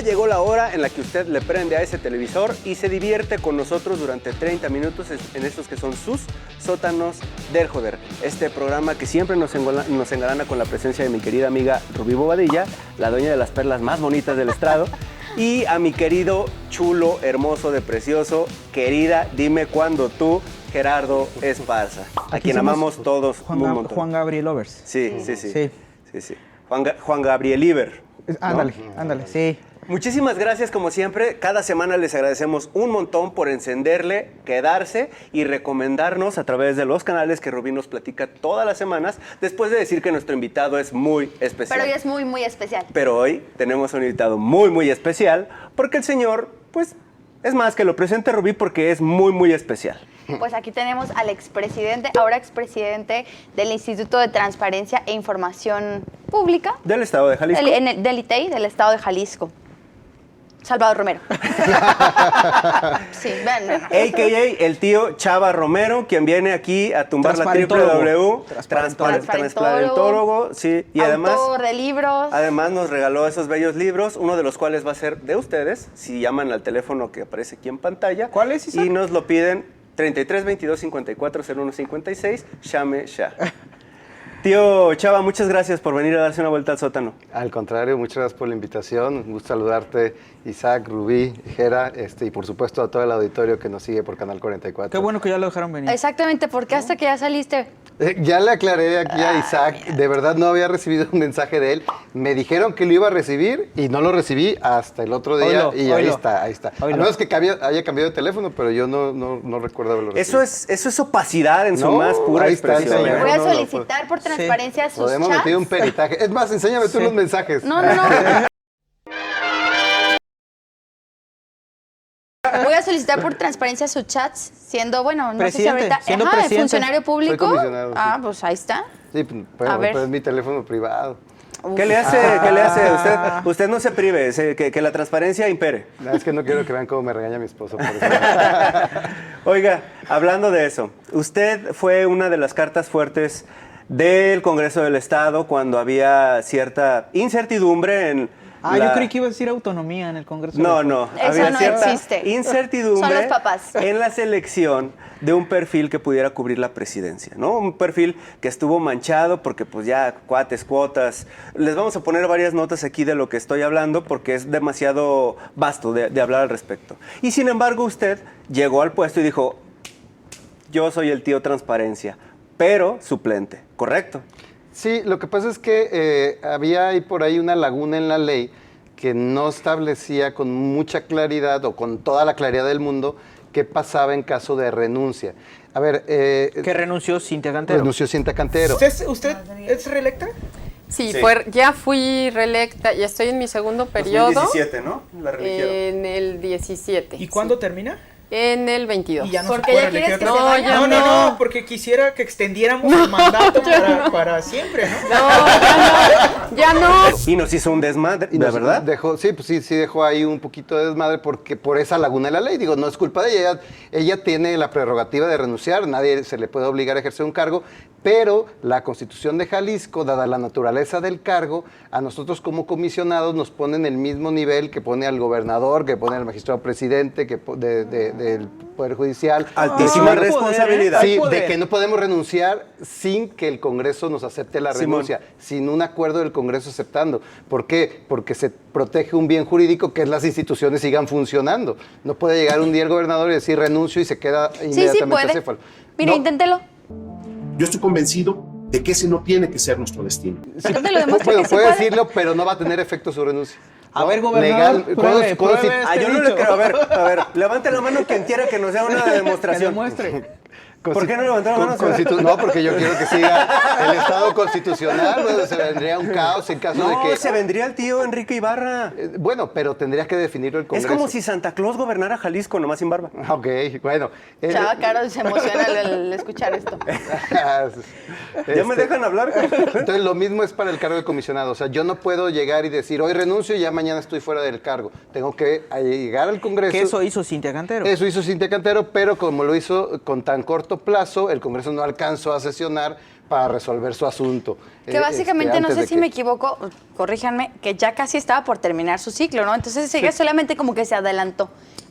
llegó la hora en la que usted le prende a ese televisor y se divierte con nosotros durante 30 minutos en estos que son sus sótanos del joder. Este programa que siempre nos engalana con la presencia de mi querida amiga Rubí Bobadilla, la dueña de las perlas más bonitas del estrado, y a mi querido chulo, hermoso, de precioso, querida, dime cuándo tú, Gerardo Esparza, a quien amamos todos un montón. Juan Gabriel Lovers. Sí. Juan Gabriel Iber. Ándale, sí. Muchísimas gracias, como siempre. Cada semana les agradecemos un montón por encenderle, quedarse y recomendarnos a través de los canales que Rubí nos platica todas las semanas, después de decir que nuestro invitado es muy especial. Pero hoy es muy, muy especial. Pero hoy tenemos un invitado muy, muy especial, porque el señor, pues, es más que lo presente Rubí, porque es muy, muy especial. Pues aquí tenemos al expresidente, ahora expresidente del Instituto de Transparencia e Información Pública. Del Estado de Jalisco. Del ITEI, del Estado de Jalisco. Salvador Romero. Sí, ven. A.K.A. el tío Chava Romero, quien viene aquí a tumbar la www. Transparentólogo. Sí, y además... Autor de libros. Además nos regaló esos bellos libros, uno de los cuales va a ser de ustedes, si llaman al teléfono que aparece aquí en pantalla. ¿Cuál es, Isaac? Y nos lo piden 33 22 54 01 56, llame ya. Tío Chava, muchas gracias por venir a darse una vuelta al sótano. Al contrario, muchas gracias por la invitación. Un gusto saludarte, Isaac, Rubí, Jera, y por supuesto a todo el auditorio que nos sigue por Canal 44. Qué bueno que ya lo dejaron venir. Exactamente, porque hasta que ya saliste. Ya le aclaré aquí a Isaac, de verdad no había recibido un mensaje de él. Me dijeron que lo iba a recibir y no lo recibí hasta el otro día. Ahí está. A menos que haya cambiado de teléfono, pero yo no recuerdo haberlo recibido. Eso es opacidad en su más pura expresión. Voy a solicitar por transparencia sus Podemos chats. meter un peritaje. Es más, enséñame tú los mensajes. No. Voy a solicitar por transparencia sus chats, siendo, bueno, no sé si ahorita... siendo presidente. Funcionario público. Soy comisionado, sí. Pues ahí está. Sí, pero es mi teléfono privado. ¿Qué le hace? Usted no se prive, que la transparencia impere. No, es que no quiero que vean cómo me regaña mi esposo por eso. Oiga, hablando de eso, usted fue una de las cartas fuertes del Congreso del Estado cuando había cierta incertidumbre en... yo creí que iba a decir autonomía en el Congreso. No. Eso Había no cierta existe. incertidumbre Son los papás. en la selección de un perfil que pudiera cubrir la presidencia, ¿no? Un perfil que estuvo manchado porque pues ya cuotas. Les vamos a poner varias notas aquí de lo que estoy hablando porque es demasiado vasto de hablar al respecto. Y sin embargo usted llegó al puesto y dijo, yo soy el tío Transparencia, pero suplente, ¿correcto? Sí, lo que pasa es que había ahí por ahí una laguna en la ley que no establecía con mucha claridad o con toda la claridad del mundo qué pasaba en caso de renuncia. A ver... que renunció Cintia Cantero. Renunció Cintia Cantero. ¿Usted es reelecta? Sí, ya fui reelecta y estoy en mi segundo periodo. 2017, ¿no? La reeligieron. En el 17. ¿Y cuándo termina? En el 22. ¿Y ya no porque se puede ya quieres que reelegir? se vaya. No, porque quisiera que extendiéramos el mandato para siempre, ¿no? Ya no. Y nos hizo un desmadre, Y ¿de nos verdad? Dejó, sí dejó ahí un poquito de desmadre porque por esa laguna de la ley. Digo, no es culpa de ella. Ella tiene la prerrogativa de renunciar, nadie se le puede obligar a ejercer un cargo, pero la Constitución de Jalisco, dada la naturaleza del cargo, a nosotros como comisionados nos pone en el mismo nivel que pone al gobernador, que pone al magistrado presidente, que del Poder Judicial. Altísima responsabilidad. Sí, de que no podemos renunciar sin que el Congreso nos acepte la renuncia, sin un acuerdo del Congreso aceptando. ¿Por qué? Porque se protege un bien jurídico que es las instituciones sigan funcionando. No puede llegar un día el gobernador y decir renuncio y se queda inmediatamente acéfalo. Mira, inténtelo. Yo estoy convencido de que ese no tiene que ser nuestro destino. Pero te lo demuestra Bueno, que sí puede puede. decirlo, pero no va a tener efecto su renuncia. A ver, gobernador, pruebe Yo no le creo. A ver, levante la mano quien quiera que nos dé una Que demostración. demuestre. ¿Por qué no levantaron la mano? No, porque yo quiero que siga el Estado constitucional. Bueno, se vendría un caos en caso de que... se vendría el tío Enrique Ibarra. Bueno, pero tendrías que definirlo el Congreso. Es como si Santa Claus gobernara Jalisco, nomás sin barba. Ok, bueno. Chava, Caro se emociona al escuchar esto. ¿Ya me dejan hablar? Entonces, lo mismo es para el cargo de comisionado. O sea, yo no puedo llegar y decir, hoy renuncio y ya mañana estoy fuera del cargo. Tengo que llegar al Congreso. ¿Qué eso hizo Cintia Cantero? Eso hizo Cintia Cantero, pero como lo hizo con tan corto corto plazo el Congreso no alcanzó a sesionar para resolver su asunto. Que básicamente, no antes sé de si que- me equivoco, corríjanme, que ya casi estaba por terminar su ciclo, ¿no? Entonces solamente como que se adelantó.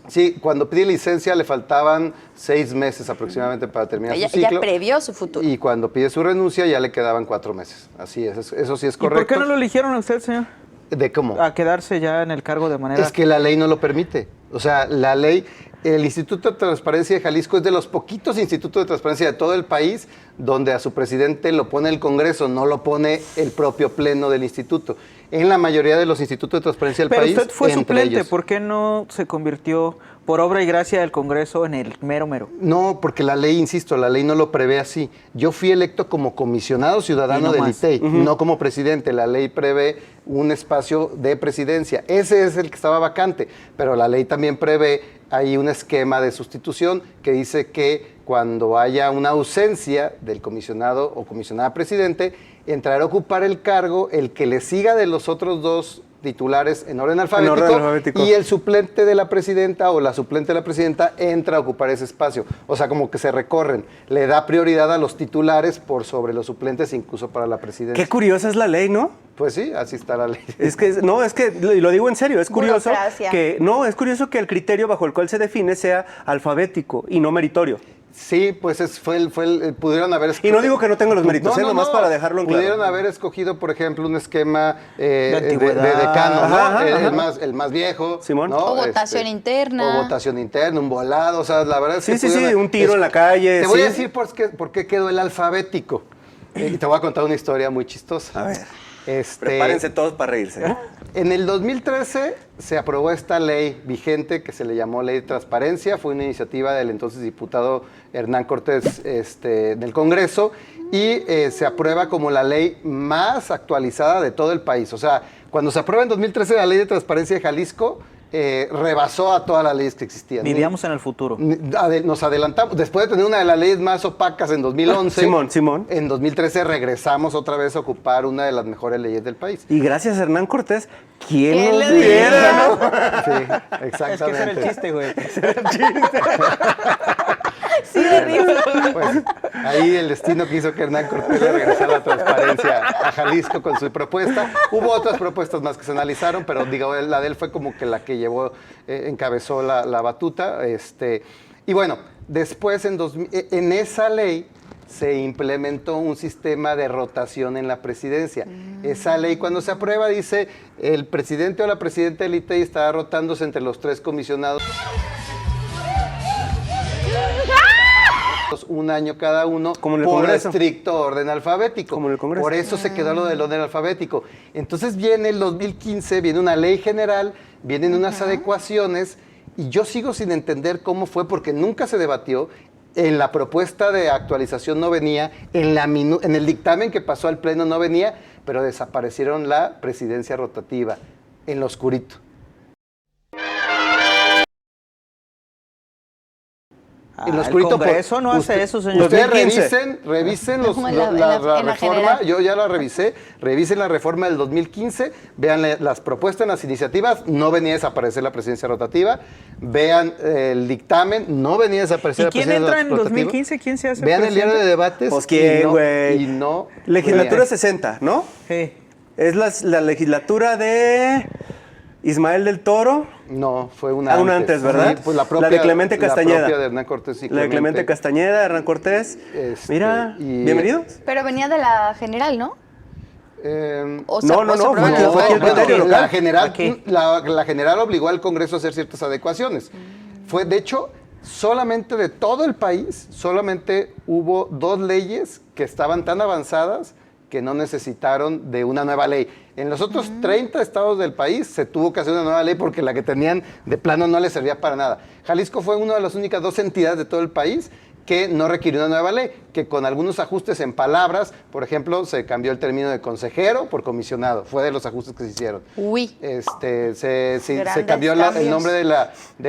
Sí, cuando pide licencia le faltaban 6 meses aproximadamente para terminar Ya, su ciclo. ya previó su futuro. Y cuando pide su renuncia ya le quedaban 4 meses. Así es, eso sí es ¿Y correcto. por qué no lo eligieron a usted, señor? ¿De cómo? A quedarse ya en el cargo de manera... Es que la ley no lo permite. O sea, la ley, el Instituto de Transparencia de Jalisco es de los poquitos institutos de transparencia de todo el país donde a su presidente lo pone el Congreso, no lo pone el propio pleno del instituto. En la mayoría de los institutos de transparencia del Pero país, usted fue entre suplente, ellos. ¿por qué no se convirtió por obra y gracia del Congreso en el mero mero? No, porque la ley, insisto, la ley no lo prevé así. Yo fui electo como comisionado Y ciudadano no del más. ITEI, no como presidente. La ley prevé un espacio de presidencia. Ese es el que estaba vacante, pero la ley también prevé ahí un esquema de sustitución que dice que cuando haya una ausencia del comisionado o comisionada presidente, entrará a ocupar el cargo el que le siga de los otros dos titulares en orden alfabético, y el suplente de la presidenta o la suplente de la presidenta entra a ocupar ese espacio. O sea, como que se recorren. Le da prioridad a los titulares por sobre los suplentes, incluso para la presidencia. Qué curiosa es la ley, ¿no? Pues sí, así está la ley. Es que, no, es que, y lo digo en serio, es curioso Burocracia. es curioso que el criterio bajo el cual se define sea alfabético y no meritorio. Sí, pues pudieron haber escogido. Y no digo que no tenga los méritos, nomás para dejarlo en claro. Pudieron haber escogido, por ejemplo, un esquema De antigüedad. de decano, ¿no? Ajá, El más viejo. Simón. ¿no? O votación interna. O votación interna, un volado. O sea, la verdad es que. Sí, pudieron- un tiro en la calle. Te voy sí. a decir por qué quedó el alfabético. Y te voy a contar una historia muy chistosa. A ver, prepárense todos para reírse. ¿Eh? En el 2013 se aprobó esta ley vigente que se le llamó Ley de Transparencia. Fue una iniciativa del entonces diputado Hernán Cortés del Congreso y se aprueba como la ley más actualizada de todo el país. O sea, cuando se aprueba en 2013 la Ley de Transparencia de Jalisco, rebasó a todas las leyes que existían. Vivíamos en el futuro. Nos adelantamos. Después de tener una de las leyes más opacas en 2011, Simón. en 2013 regresamos otra vez a ocupar una de las mejores leyes del país. Y gracias a Hernán Cortés, ¿quién ¿Quién nos lo diera, no? Sí, exactamente. Es que ese era el chiste, güey. Sí, de risa. Pues, ahí el destino que hizo que Hernán Cortés le regresara la transparencia a Jalisco con su propuesta. Hubo otras propuestas más que se analizaron, pero digo, la de él fue como que la que llevó, encabezó la batuta. Y bueno, después en esa ley se implementó un sistema de rotación en la presidencia. Esa ley, cuando se aprueba, dice el presidente o la presidenta del ITEI estará rotándose entre los 3 comisionados. Un año cada uno, Como en el por Congreso. estricto orden alfabético. Como en el Congreso. Por eso se quedó lo del orden alfabético. Entonces viene el 2015, viene una ley general, vienen unas adecuaciones, y yo sigo sin entender cómo fue, porque nunca se debatió. En la propuesta de actualización no venía, en el dictamen que pasó al Pleno no venía, pero desaparecieron la presidencia rotativa en lo oscurito. En lo El oscurito, Congreso no hace eso, señor. Ustedes 2015. revisen Como en la la reforma, general. yo ya la revisé, revisen la reforma del 2015, vean las propuestas, las iniciativas, no venía a desaparecer la presidencia rotativa, vean el dictamen, no venía a desaparecer ¿Y la quién presidencia entra en rotativa. 2015? ¿Quién se hace Vean el presidente? diario de debates. Pues quién, y no- güey. Y no. Legislatura venía. 60, ¿no? Sí. Es la legislatura de Ismael del Toro. No, fue una Una antes, ¿verdad? Sí, pues la propia, de Clemente Castañeda. La propia de Hernán Cortés y La de Clemente Castañeda, Hernán Cortés. Mira, y- bienvenidos. Pero venía de la general, ¿no? O sea, No, o se no, aprobó en fue- el fue aquí el Congreso. criterio la local. general, Aquí. la general obligó al Congreso a hacer ciertas adecuaciones. Fue, de hecho, solamente de todo el país, solamente hubo 2 leyes que estaban tan avanzadas que no necesitaron de una nueva ley. En los otros 30 estados del país se tuvo que hacer una nueva ley porque la que tenían de plano no les servía para nada. Jalisco fue una de las únicas 2 entidades de todo el país que no requirió una nueva ley. que con algunos ajustes en palabras, por ejemplo, se cambió el término de consejero por comisionado, fue de los ajustes que se hicieron. Uy. Se Grandes cambió el cambios. nombre de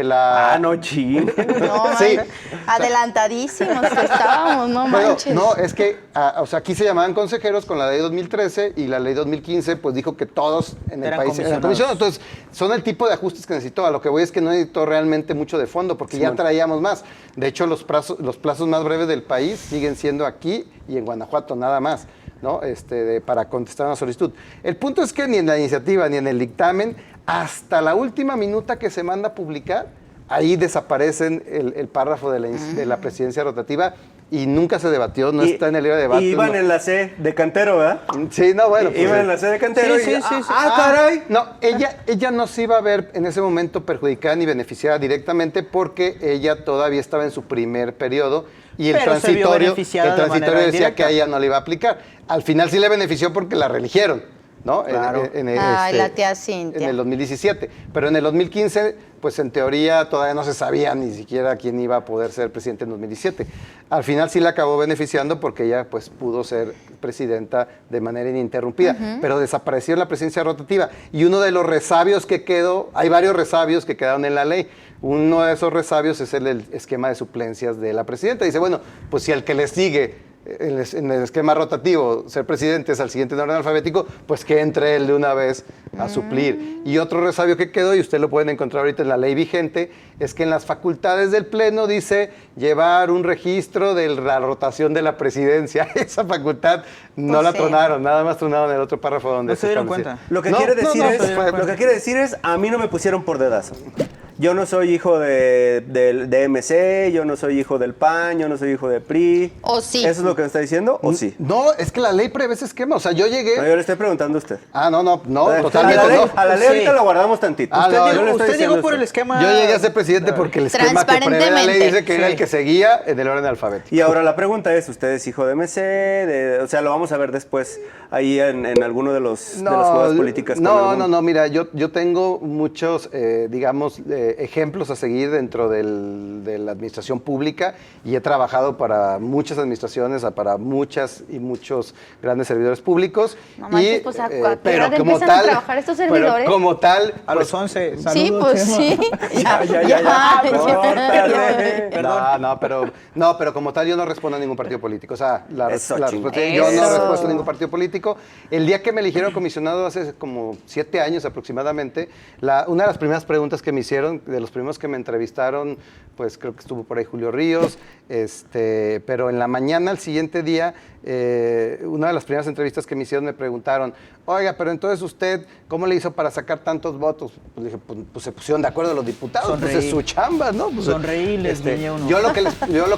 la... Ah, no, ching. No, Sí. adelantadísimos que estábamos, no Bueno, manches. no, es que, o sea, aquí se llamaban consejeros con la ley 2013 y la ley 2015, pues dijo que todos en el Eran país eran comisionados. comisionados. Entonces, son el tipo de ajustes que necesitó. A lo que voy es que no necesitó realmente mucho de fondo, porque ya traíamos más. De hecho, los plazos más breves del país siguen siendo aquí y en Guanajuato, nada más, ¿no? Para contestar una solicitud. El punto es que ni en la iniciativa ni en el dictamen, hasta la última minuta que se manda a publicar, ahí desaparecen el párrafo de la presidencia rotativa y nunca se debatió, no está en el libro de debate. Iban en la C de cantero, ¿verdad? Sí, no, bueno. Iban en la C de cantero Sí, y... sí, sí, sí. caray! No, ella no se iba a ver en ese momento perjudicada ni beneficiada directamente porque ella todavía estaba en su primer periodo y el Pero se vio transitorio, beneficiada de manera decía indirecta. que a ella no le iba a aplicar. Al final sí le benefició porque la reeligieron, ¿no? Claro. Ay, la tía Cintia. En el 2017. Pero en el 2015, pues en teoría todavía no se sabía ni siquiera quién iba a poder ser presidente en 2017. Al final sí la acabó beneficiando porque ella pues pudo ser presidenta de manera ininterrumpida, pero desapareció la presidencia rotativa. Y uno de los resabios que quedó, hay varios resabios que quedaron en la ley. Uno de esos resabios es el esquema de suplencias de la presidenta. Dice, bueno, pues si al que le sigue en el esquema rotativo ser presidente es al siguiente en orden alfabético, pues que entre él de una vez a suplir. Y otro resabio que quedó, y usted lo pueden encontrar ahorita en la ley vigente, es que en las facultades del Pleno dice llevar un registro de la rotación de la presidencia. Esa facultad no Pues la sí. tronaron, nada más tronaron el otro párrafo donde ¿No se dieron establecía. cuenta? Lo que No, quiere no, decir no, es, se dieron lo cuenta. que quiere decir es, a mí no me pusieron por dedazo. Yo no soy hijo de MC, yo no soy hijo del PAN, yo no soy hijo de PRI. ¿O sí? ¿Eso es lo que me está diciendo? ¿O sí? No, es que la ley prevé ese esquema. O sea, yo llegué... No, yo le estoy preguntando a usted. No, A totalmente la ley, no. a la ley Sí. ahorita lo guardamos tantito. Ah, no, yo le estoy Usted diciendo llegó por a el usted. esquema. Yo llegué a ser presidente porque el esquema que prevé la ley dice que era el que seguía en el orden alfabético. Y ahora la pregunta es, ¿usted es hijo de MC? O sea, lo vamos a ver después ahí en alguno de las jugadas políticas. con algún- No, mira, yo tengo muchos, ejemplos a seguir dentro de la administración pública y he trabajado para muchas administraciones, para muchos grandes servidores públicos. No manches, pues, ¿a qué hora pero como empiezan a tal, trabajar estos pero servidores? como tal, A los 11. Sí, Saludos, pues Chema. sí. Córtale. pero como tal yo no respondo a ningún partido político. O sea, Eso, respuesta- chingada. yo no Eso. respondo a ningún partido político. El día que me eligieron comisionado hace como 7 años aproximadamente, una de las primeras preguntas que me hicieron, de los primeros que me entrevistaron, pues creo que estuvo por ahí Julio Ríos, pero en la mañana, al siguiente día, una de las primeras entrevistas que me hicieron me preguntaron, oiga, pero entonces usted, ¿cómo le hizo para sacar tantos votos? Pues dije, pues se pusieron de acuerdo los diputados, pues es su chamba, ¿no? Pues, Sonreí, les guiñé uno. yo lo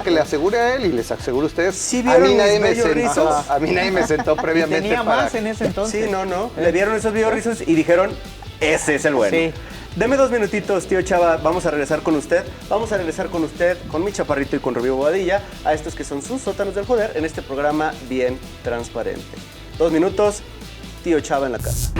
que le aseguro a él y les aseguro a ustedes, ¿Sí a vieron mí nadie mis me bellos sentó, rizos? a mí nadie me sentó previamente Tenía para... más en ese entonces. Sí, no. Le vieron esos videos rizos y dijeron, ese es el bueno. Sí. Deme 2 minutitos, tío Chava, vamos a regresar con usted. Vamos a regresar con usted, con mi chaparrito y con Rubio Bobadilla, a estos que son sus sótanos del joder en este programa bien transparente. 2 minutos, tío Chava en la casa.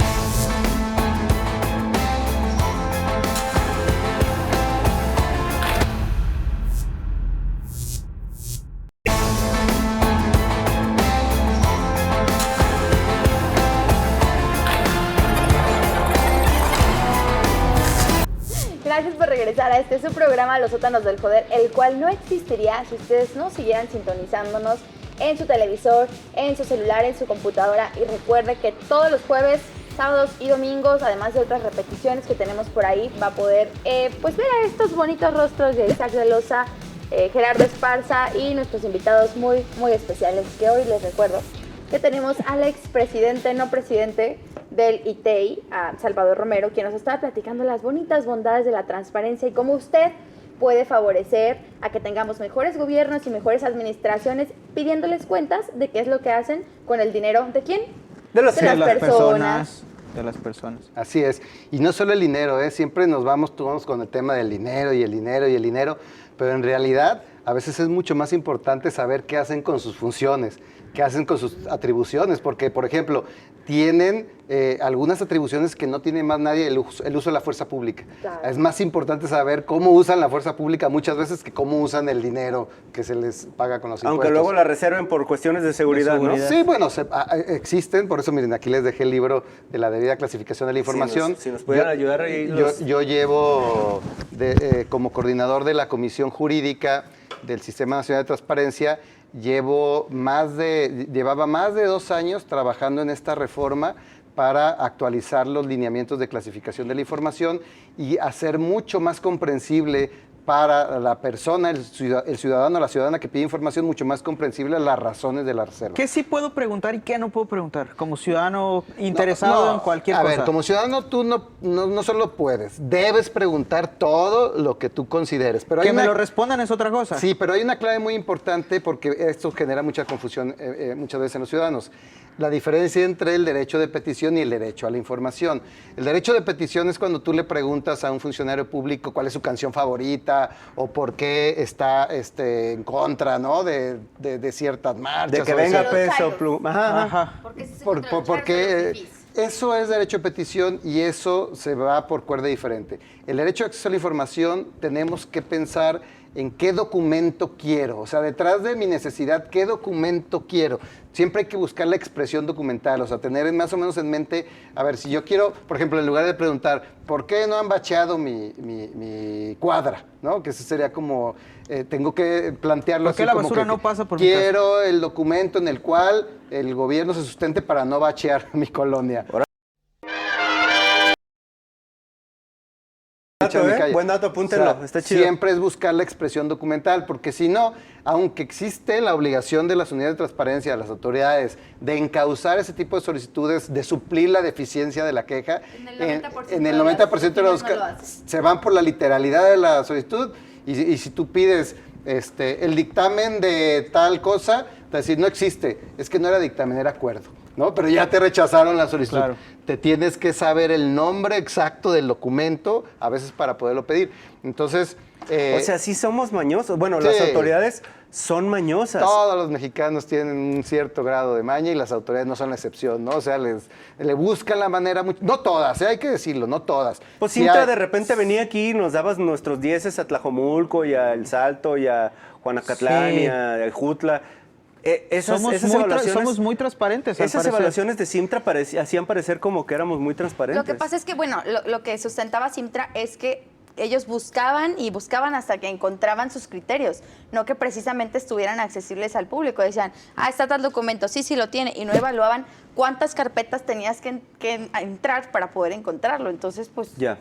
Gracias por regresar a su programa Los Sótanos del Joder, el cual no existiría si ustedes no siguieran sintonizándonos en su televisor, en su celular, en su computadora. Y recuerde que todos los jueves, sábados y domingos, además de otras repeticiones que tenemos por ahí, va a poder pues ver a estos bonitos rostros de Isaac de Loza, Gerardo Esparza y nuestros invitados muy, muy especiales, que hoy les recuerdo que tenemos al expresidente, no presidente del ITEI, a Salvador Romero, quien nos está platicando las bonitas bondades de la transparencia y cómo usted puede favorecer a que tengamos mejores gobiernos y mejores administraciones, pidiéndoles cuentas de qué es lo que hacen con el dinero de quién, De las personas. De las personas. Así es. Y no solo el dinero, siempre nos vamos con el tema del dinero y el dinero y el dinero, pero en realidad a veces es mucho más importante saber qué hacen con sus funciones, qué hacen con sus atribuciones, porque, por ejemplo, tienen algunas atribuciones que no tiene más nadie, el uso de la fuerza pública. Claro. Es más importante saber cómo usan la fuerza pública muchas veces que cómo usan el dinero que se les paga con los impuestos. Aunque luego la reserven por cuestiones de seguridad, ¿no? Sí, bueno, existen, por eso miren, aquí les dejé el libro de la debida clasificación de la información. Si nos pudieran ayudar ahí Yo llevo como coordinador de la Comisión Jurídica del Sistema Nacional de Transparencia, llevaba más de 2 años trabajando en esta reforma para actualizar los lineamientos de clasificación de la información y hacer mucho más comprensible para la persona, el ciudadano, la ciudadana que pide información, mucho más comprensible las razones de la reserva. ¿Qué sí puedo preguntar y qué no puedo preguntar? Como ciudadano interesado en cualquier cosa. A ver, como ciudadano tú no solo puedes, debes preguntar todo lo que tú consideres. Pero que me lo respondan es otra cosa. Sí, pero hay una clave muy importante porque esto genera mucha confusión muchas veces en los ciudadanos. La diferencia entre el derecho de petición y el derecho a la información. El derecho de petición es cuando tú le preguntas a un funcionario público cuál es su canción favorita o por qué está en contra, ¿no? de ciertas marchas. De que o venga de Peso Pluma. Ajá. porque eso es derecho de petición y eso se va por cuerda diferente. El derecho de acceso a la información tenemos que pensar en qué documento quiero, o sea, detrás de mi necesidad, qué documento quiero. Siempre hay que buscar la expresión documental, o sea, tener más o menos en mente, a ver, si yo quiero, por ejemplo, en lugar de preguntar, ¿por qué no han bacheado mi cuadra? ¿No? Que eso sería como, tengo que plantearlo así. ¿Por qué la como basura que no pasa por mi casa? Quiero el documento en el cual el gobierno se sustente para no bachear mi colonia. Buen dato, apúntenlo, O sea, está chido. Siempre es buscar la expresión documental, porque si no, aunque existe la obligación de las unidades de transparencia, de las autoridades, de encauzar ese tipo de solicitudes, de suplir la deficiencia de la queja, en el 90% de los casos se van por la literalidad de la solicitud, y si tú pides el dictamen de tal cosa, te va a decir, no existe, es que no era dictamen, era acuerdo. ¿No? Pero ya te rechazaron la solicitud. Claro. Te tienes que saber el nombre exacto del documento, a veces para poderlo pedir. Entonces... o sea, sí somos mañosos. Bueno, sí. Las autoridades son mañosas. Todos los mexicanos tienen un cierto grado de maña y las autoridades no son la excepción, ¿no? O sea, le buscan la manera... no todas, hay que decirlo, no todas. Pues Sí Cintra hay- de repente venía aquí y nos dabas nuestros 10 a Tlajomulco y a El Salto y a Juanacatlán Sí. y a Jutla. Esas Somos muy transparentes, al Esas parecer. evaluaciones de Cintra hacían parecer como que éramos muy transparentes. Lo que pasa es que, bueno, lo que sustentaba Simtra es que ellos buscaban y buscaban hasta que encontraban sus criterios, no que precisamente estuvieran accesibles al público. Decían, está tal documento, sí lo tiene, y no evaluaban cuántas carpetas tenías que entrar para poder encontrarlo. Entonces, pues... Ya.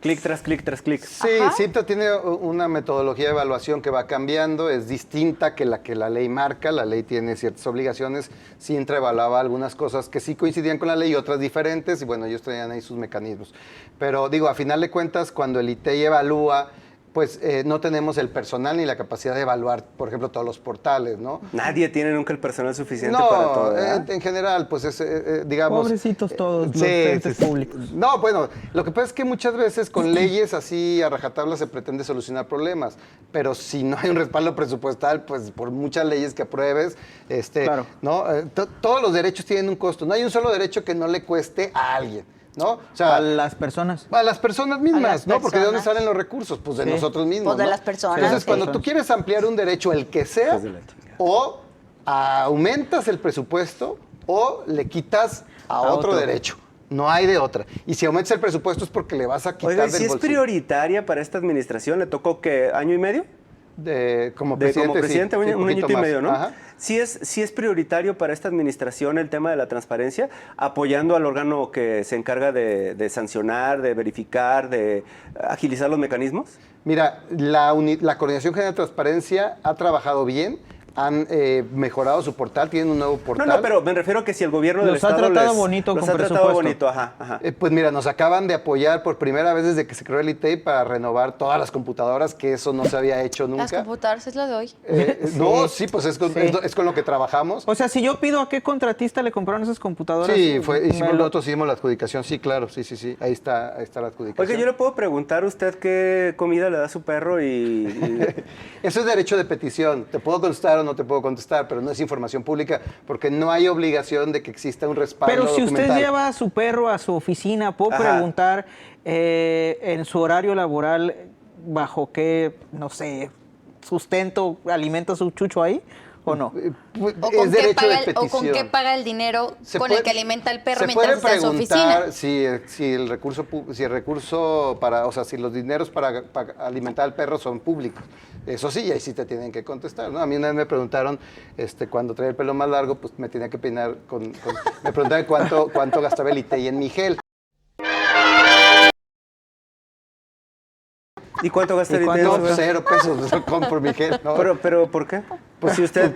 Clic tras clic tras clic. Sí, Ajá. CIPTA tiene una metodología de evaluación que va cambiando, es distinta que la ley marca, la ley tiene ciertas obligaciones, Cintra evaluaba algunas cosas que sí coincidían con la ley y otras diferentes, y bueno, ellos tenían ahí sus mecanismos. Pero digo, a final de cuentas, cuando el ITEI evalúa, pues no tenemos el personal ni la capacidad de evaluar, por ejemplo, todos los portales, ¿no? Nadie tiene nunca el personal suficiente para todo, ¿verdad? en general, pues es, digamos... Pobrecitos todos los entes públicos. No, bueno, lo que pasa es que muchas veces con leyes así a rajatabla se pretende solucionar problemas, pero si no hay un respaldo presupuestal, pues por muchas leyes que apruebes, Claro. ¿no? Todos los derechos tienen un costo, no hay un solo derecho que no le cueste a alguien. ¿No? O sea, A las personas. a las personas mismas, A las ¿no? Porque ¿de dónde personas. salen los recursos? Pues de Sí. nosotros mismos, Pues de ¿no? las personas, Entonces, sí. cuando tú quieres ampliar un derecho, el que sea, Hijos de la chingada. o aumentas el presupuesto o le quitas a otro derecho. No hay de otra. Y si aumentas el presupuesto es porque le vas a quitar Oiga, ¿y del si es bolsillo. prioritaria para esta administración? ¿Le tocó qué, año y medio? Como Como presidente, presidente, sí, un poquito añito y más. medio, ¿no? Ajá. Sí es prioritario para esta administración el tema de la transparencia, apoyando al órgano que se encarga de sancionar, de verificar, de agilizar los mecanismos. Mira, la Coordinación General de Transparencia ha trabajado bien han mejorado su portal, tienen un nuevo portal. No, pero me refiero a que si el gobierno del Los ha estado tratado bonito los con ha tratado presupuesto. bonito, ajá. Pues mira, nos acaban de apoyar por primera vez desde que se creó el ITEI para renovar todas las computadoras, que eso no se había hecho nunca. Las computadoras es lo de hoy. No, sí, pues es con lo que trabajamos. O sea, si yo pido a qué contratista le compraron esas computadoras. Sí, nosotros hicimos la adjudicación, sí, claro, sí. Ahí está la adjudicación. Oiga, yo le puedo preguntar a usted qué comida le da a su perro y... Eso es derecho de petición. Te puedo contestar o no te puedo contestar, pero no es información pública porque no hay obligación de que exista un respaldo Pero si documental. usted lleva a su perro a su oficina, ¿puedo Ajá. preguntar en su horario laboral bajo qué, no sé, sustento alimenta su chucho ahí o no? Pues, O es con, derecho de o con petición. qué paga el dinero Se con puede- el que alimenta al perro se mientras puede está en su oficina. preguntar si el recurso para, o sea, si los dineros para alimentar al perro son públicos. Eso sí, y ahí sí te tienen que contestar, ¿no? A mí una vez me preguntaron, cuando traía el pelo más largo, pues me tenía que peinar me preguntaban cuánto gastaba el ITEI en mi gel. ¿Y cuánto gasta el ¿Y ITEI? cuánto? No, 0 pesos, yo compro mi gel, ¿no? Pero ¿por qué? Pues si usted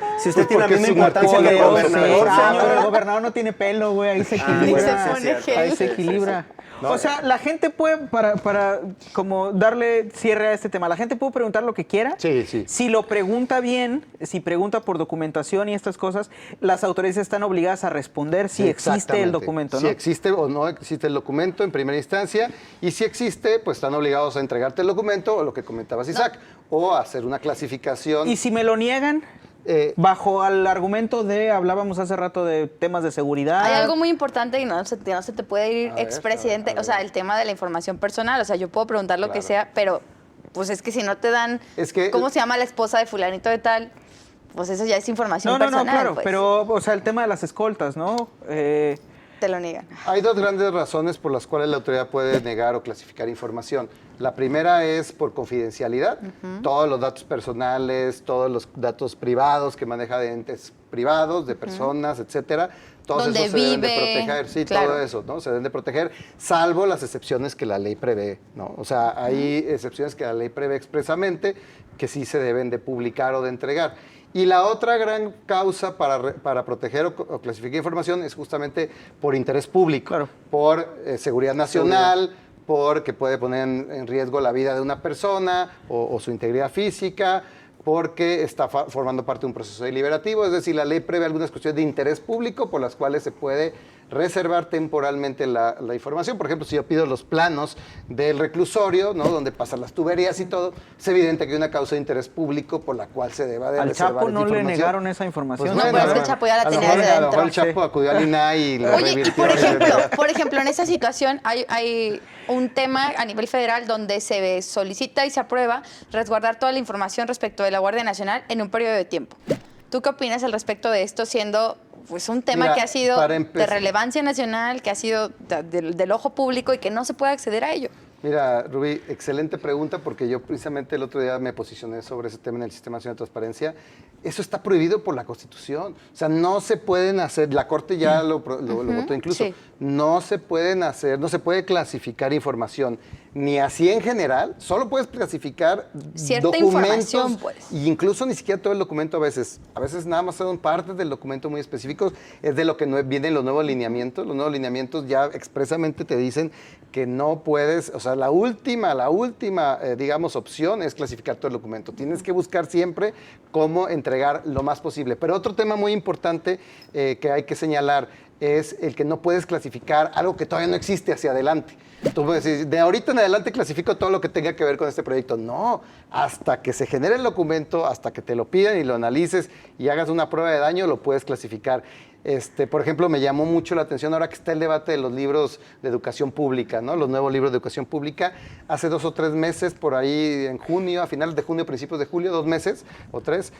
tiene la porque misma es un importancia que el apoyo, gobernador, Ah, pero señor. el gobernador no tiene pelo, güey, ahí se equilibra. se pone gel. Ahí se equilibra. O sea, la gente puede, para como darle cierre a este tema, la gente puede preguntar lo que quiera. Sí, sí. Si lo pregunta bien, si pregunta por documentación y estas cosas, las autoridades están obligadas a responder si existe el Exactamente. documento, Si ¿no? existe o no existe el documento en primera instancia, y si existe, pues están obligados a entregarte el documento, o lo que comentabas, Isaac, o a hacer una clasificación. Y si me lo niegan, bajo el argumento de, hablábamos hace rato de temas de seguridad. Hay algo muy importante y no se te puede ir A ver, expresidente, a ver. o sea, el tema de la información personal, o sea, yo puedo preguntar lo que sea, pero pues es que si no te dan, Es que- ¿cómo se llama la esposa de fulanito de tal? Pues eso ya es información No, personal. claro, pues, pero, o sea, el tema de las escoltas, ¿no? te lo niegan. Hay dos grandes razones por las cuales la autoridad puede negar o clasificar información. La primera es por confidencialidad. Todos los datos personales, todos los datos privados que maneja de entes privados, de personas, etcétera. Todos Donde esos se deben de vive, proteger. Sí, claro. todo eso, ¿no? Se deben de proteger, salvo las excepciones que la ley prevé, ¿no? O sea, hay excepciones que la ley prevé expresamente que sí se deben de publicar o de entregar. Y la otra gran causa para proteger o clasificar información es justamente por interés público, Claro. por seguridad nacional, porque puede poner en riesgo la vida de una persona o su integridad física, porque está formando parte de un proceso deliberativo. Es decir, la ley prevé algunas cuestiones de interés público por las cuales se puede reservar temporalmente la información. Por ejemplo, si yo pido los planos del reclusorio, ¿no? Donde pasan las tuberías y todo, es evidente que hay una causa de interés público por la cual se deba de Al reservar Chapo esa no le información. negaron esa información. Pues No, bueno, pero es que el Chapo ya la a lo tenía mejor- desde a lo mejor el adentro. Chapo acudió al INAI y la Oye, y revirtió. por ejemplo, en esa situación hay un tema a nivel federal donde se solicita y se aprueba resguardar toda la información respecto de la Guardia Nacional en un periodo de tiempo. ¿Tú qué opinas al respecto de esto siendo pues un tema Mira, que ha sido para de empezar- relevancia nacional, que ha sido del ojo público y que no se puede acceder a ello? Mira, Rubí, excelente pregunta porque yo precisamente el otro día me posicioné sobre ese tema en el Sistema Nacional de Transparencia. Eso está prohibido por la Constitución. O sea, no se pueden hacer, la Corte ya lo votó incluso, sí. no se pueden hacer, no se puede clasificar información, ni así en general, solo puedes clasificar Cierta documentos, información, pues. y incluso ni siquiera todo el documento a veces nada más son partes del documento muy específicos, es de lo que vienen los nuevos lineamientos ya expresamente te dicen que no puedes, o sea, la última, digamos, opción es clasificar todo el documento. Tienes que buscar siempre cómo entregar lo más posible. Pero otro tema muy importante que hay que señalar es el que no puedes clasificar algo que todavía no existe hacia adelante. Tú puedes decir, de ahorita en adelante clasifico todo lo que tenga que ver con este proyecto. No, hasta que se genere el documento, hasta que te lo pidan y lo analices y hagas una prueba de daño, lo puedes clasificar. Por ejemplo, me llamó mucho la atención ahora que está el debate de los libros de educación pública, ¿no? Los nuevos libros de educación pública. Hace 2 o 3 meses, por ahí en junio, a finales de junio, principios de julio, 2 meses o 3,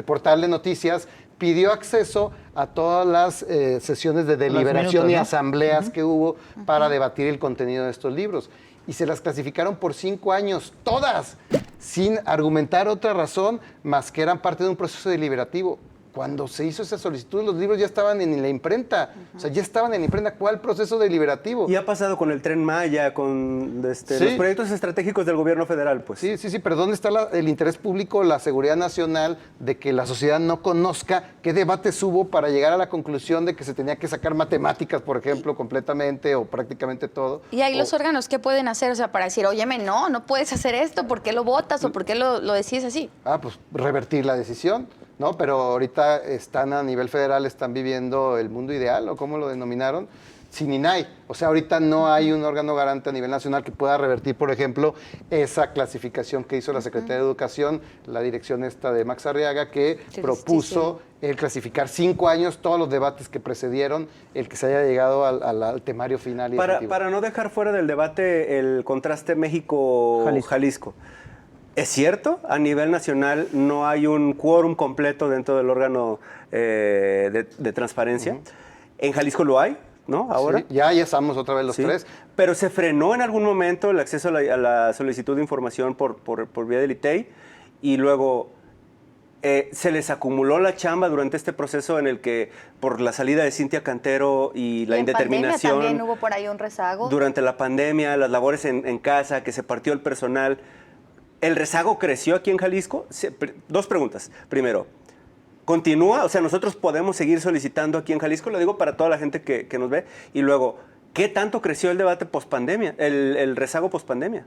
portal de noticias pidió acceso a todas las sesiones de deliberación minutos, y ¿no? asambleas que hubo para debatir el contenido de estos libros. Y se las clasificaron por 5 años, todas, sin argumentar otra razón más que eran parte de un proceso deliberativo. cuando se hizo esa solicitud, los libros ya estaban en la imprenta. O sea, ya estaban en la imprenta. ¿Cuál proceso deliberativo? Y ha pasado con el Tren Maya, con los proyectos estratégicos del gobierno federal, pues. Sí, pero ¿dónde está el interés público, la seguridad nacional, de que la sociedad no conozca qué debates hubo para llegar a la conclusión de que se tenía que sacar matemáticas, por ejemplo, completamente o prácticamente todo? Y ahí los órganos, ¿qué pueden hacer? O sea, para decir, óyeme, no puedes hacer esto, ¿por qué lo votas o por qué lo decides así? Pues revertir la decisión, ¿no? Pero ahorita están a nivel federal, están viviendo el mundo ideal, o como lo denominaron, sin INAI. O sea, ahorita no hay un órgano garante a nivel nacional que pueda revertir, por ejemplo, esa clasificación que hizo la Secretaría de Educación, la dirección esta de Max Arriaga, que propuso el clasificar 5 años todos los debates que precedieron el que se haya llegado al temario final. Para no dejar fuera del debate el contraste México-Jalisco. ¿Es cierto? A nivel nacional no hay un quórum completo dentro del órgano de transparencia. En Jalisco lo hay, ¿no? Ahora. Sí, ya estamos otra vez los tres. Pero se frenó en algún momento el acceso a la solicitud de información por vía del ITEI y luego se les acumuló la chamba durante este proceso en el que por la salida de Cintia Cantero y la indeterminación. En pandemia también hubo por ahí un rezago. Durante la pandemia, las labores en casa, que se partió el personal. ¿El rezago creció aquí en Jalisco? 2 preguntas. Primero, ¿continúa? O sea, ¿nosotros podemos seguir solicitando aquí en Jalisco? Lo digo para toda la gente que nos ve. Y luego, ¿qué tanto creció el debate pospandemia, el rezago pospandemia?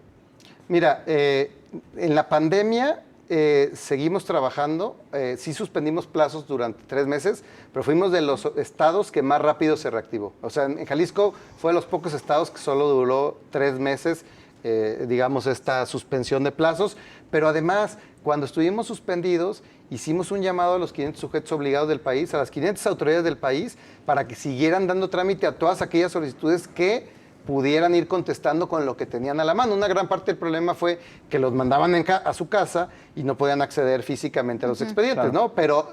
Mira, en la pandemia seguimos trabajando. Sí suspendimos plazos durante 3 meses, pero fuimos de los estados que más rápido se reactivó. O sea, en Jalisco fue de los pocos estados que solo duró 3 meses digamos, esta suspensión de plazos, pero además, cuando estuvimos suspendidos, hicimos un llamado a los 500 sujetos obligados del país, a las 500 autoridades del país, para que siguieran dando trámite a todas aquellas solicitudes que pudieran ir contestando con lo que tenían a la mano. Una gran parte del problema fue que los mandaban a su casa y no podían acceder físicamente a los expedientes, ¿no? Pero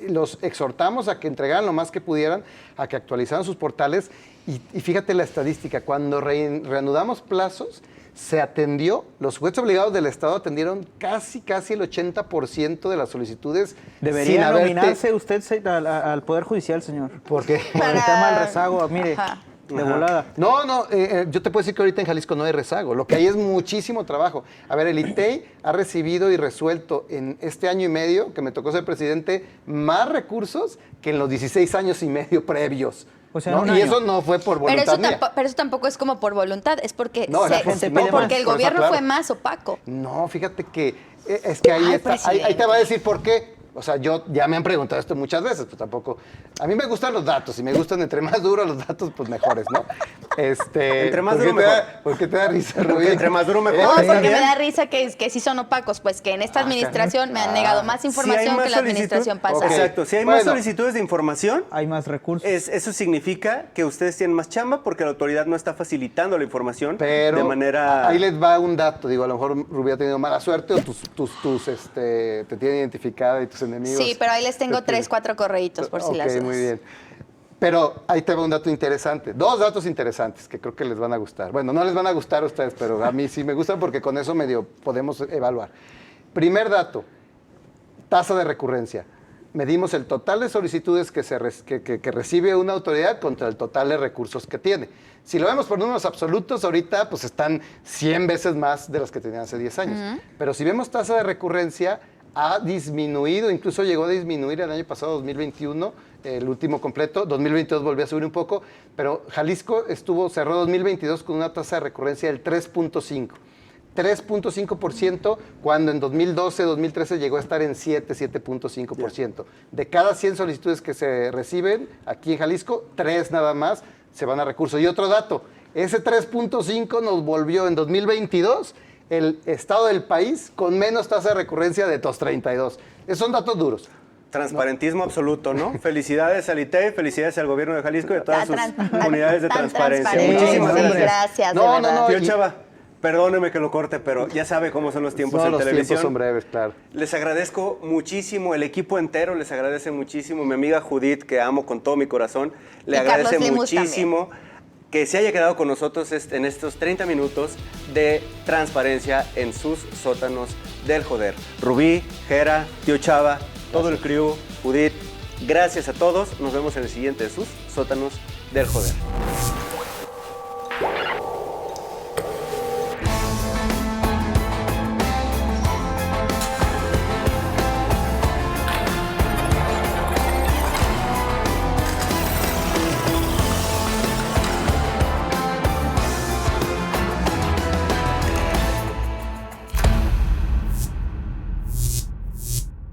los exhortamos a que entregaran lo más que pudieran, a que actualizaran sus portales y fíjate la estadística, cuando reanudamos plazos, se atendió, los sujetos obligados del Estado atendieron casi el 80% de las solicitudes. Debería nominarse usted al Poder Judicial, señor. ¿Por qué? Por el tema del rezago, mire. Ajá. De volada. No, yo te puedo decir que ahorita en Jalisco no hay rezago. Lo que hay es muchísimo trabajo. A ver, el ITEI ha recibido y resuelto en este año y medio que me tocó ser presidente más recursos que en los 16 años y medio previos. O sea, ¿no? Y eso no fue por voluntad mía. Pero eso tampoco es como por voluntad, es porque, porque el gobierno fue más opaco. No, fíjate que es que ahí te va a decir por qué. O sea, ya me han preguntado esto muchas veces, pues tampoco. A mí me gustan los datos y me gustan entre más duros los datos, pues mejores, ¿no? Entre más duro, mejor. ¿Por qué te da risa, Rubí? Entre más duro, mejor. No, porque me da risa que sí son opacos, pues que en esta administración me han negado más información que la administración pasada. Exacto, si hay más solicitudes de información, hay más recursos. Eso significa que ustedes tienen más chamba porque la autoridad no está facilitando la información de manera... Ahí les va un dato, digo, a lo mejor Rubí ha tenido mala suerte o te tienen identificada y tus enemigos. Sí, pero ahí les tengo 3, 4 correitos por si las dudas. Muy bien. Pero ahí te va un dato interesante. 2 datos interesantes que creo que les van a gustar. Bueno, no les van a gustar a ustedes, pero a mí sí me gustan porque con eso medio podemos evaluar. Primer dato, tasa de recurrencia. Medimos el total de solicitudes que recibe una autoridad contra el total de recursos que tiene. Si lo vemos por números absolutos, ahorita pues están 100 veces más de las que tenían hace 10 años. Pero si vemos tasa de recurrencia, ha disminuido, incluso llegó a disminuir el año pasado, 2021, el último completo, 2022 volvió a subir un poco, pero Jalisco cerró 2022 con una tasa de recurrencia del 3.5%. 3.5% cuando en 2012, 2013 llegó a estar en 7.5%. De cada 100 solicitudes que se reciben aquí en Jalisco, 3 nada más se van a recursos. Y otro dato, ese 3.5 nos volvió en 2022 el estado del país con menos tasa de recurrencia de los 32. Esos son datos duros. Transparentismo absoluto, ¿no? Felicidades al ITEI, felicidades al gobierno de Jalisco y a todas sus unidades de transparencia. Muchísimas gracias. Gracias, Tío Chava, perdóneme que lo corte, pero ya sabe cómo son los tiempos en televisión. Los tiempos son breves, claro. Les agradezco muchísimo, el equipo entero les agradece muchísimo. Mi amiga Judith, que amo con todo mi corazón, le agradece muchísimo que se haya quedado con nosotros en estos 30 minutos de transparencia en sus sótanos del joder. Rubí, Jera, Tío Chava, todo el crew, Judith. Gracias a todos. Nos vemos en el siguiente de sus sótanos del joder.